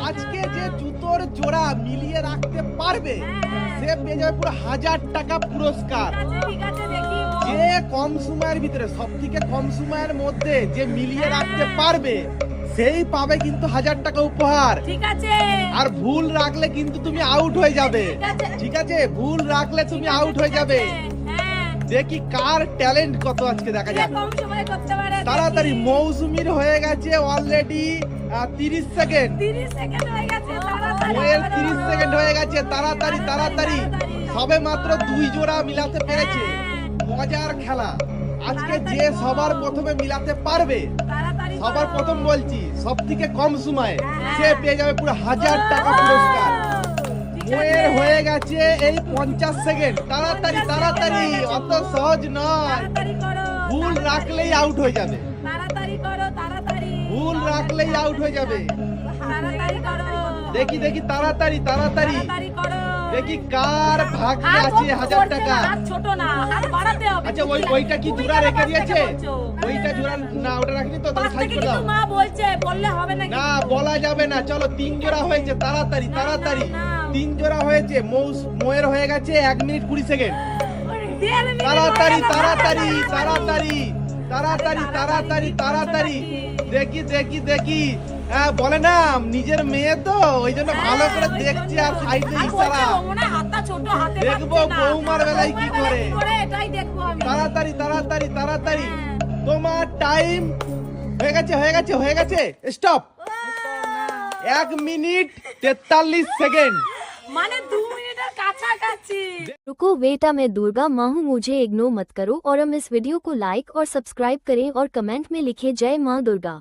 আজকে যে জুতোর জোড়া মিলিয়ে রাখতে পারবে সে পেয়ে যাবে পুরো 1000 টাকা পুরস্কার। ঠিক আছে দেখি যে কম সময়ের ভিতরে সব থেকে কম সময়ের মধ্যে যে মিলিয়ে রাখতে পারবে সেই পাবে কিন্তু 1000 টাকা উপহার। ঠিক আছে আর ভুল রাখলে কিন্তু তুমি আউট হয়ে যাবে। ঠিক আছে, ভুল রাখলে তুমি আউট হয়ে যাবে। হ্যাঁ দেখি কার ট্যালেন্ট কত আজকে দেখা কে যাক। কম সময়ে করতে পারে তাড়াতাড়ি মৌসুমীর হয়ে গেছে অলরেডি 30 সেকেন্ড। 30 সেকেন্ড হয়ে গেছে তাড়াতাড়ি ওয়ের 30 সেকেন্ড হয়ে গেছে। তাড়াতাড়ি তাড়াতাড়ি সবে মাত্র 2 জোড়া মিলাতে পেরেছে। মজার খেলা। আজকে যে সবার প্রথমে মিলাতে পারবে, তাড়াতাড়ি সবার প্রথম বলছি সব থেকে কম সময়ে, সে পেয়ে যাবে পুরো 1000 টাকা পুরস্কার। ওয়ের হয়ে গেছে এই 50 সেকেন্ড। তাড়াতাড়ি তাড়াতাড়ি, অত সহজ নয়। তাড়াতাড়ি করো ভুল রাখলেই আউট হয়ে যাবে। তাড়াতাড়ি করো তাড়াতাড়ি ভুল রাখলেই আউট হয়ে যাবে। তাড়াতাড়ি করো দেখি দেখি তাড়াতাড়ি তাড়াতাড়ি তাড়াতাড়ি করো দেখি কার ভাগ্যে হাত আছে ছোট 1000 টাকা। হাত ছোট না হাত বাড়াতে হবে আচ্ছা ওইটা কি তুমি জোড়া কেন রেখে পাশ দিয়েছে? থেকে বলছো? ওইটা জোড়া না, ওটা রাখিনি তো, তাহলে পাশ সাইড থেকে করে দাও। কিন্তু মা বলছে বললে হবে না না বলা যাবে না। চলো 3 জোড়া হয়েছে। তাড়াতাড়ি তাড়াতাড়ি না। 3 জোড়া হয়েছে। মোয়ের হয়ে গেছে 1 মিনিট 20 সেকেন্ড। 1.5 মিনিট তাড়াতাড়ি হয়ে গেল, তাড়াতাড়ি তাড়াতাড়ি, তাড়াতাড়ি তাড়াতাড়ি তাড়াতাড়ি দেখি দেখি দেখি। হ্যাঁ বলে না নিজের মেয়ে তো ওই জন্য ভালো করে দেখছি আর সাইডে আর ইশারা। বলছে, ও মনে হয় হাতটা ছোট, হাতে দেখবো পাচ্ছে না। বৌমার বেলায় কি বৌমার বেলায় করে। এটাই দেখবো আমি। তাড়াতাড়ি তাড়াতাড়ি তাড়াতাড়ি হ্যাঁ। তোমার টাইম হয়ে গেছে হয়ে গেছে হয়ে গেছে। স্টপ। 1 minute 43 second. মানে 2 মিনিটের কাছাকাছি। रुको बेटा, मैं दुर्गा माँ हूँ, मुझे इग्नोर मत करो और हम इस वीडियो को लाइक और सब्सक्राइब करें और कमेंट में लिखें जय माँ दुर्गा।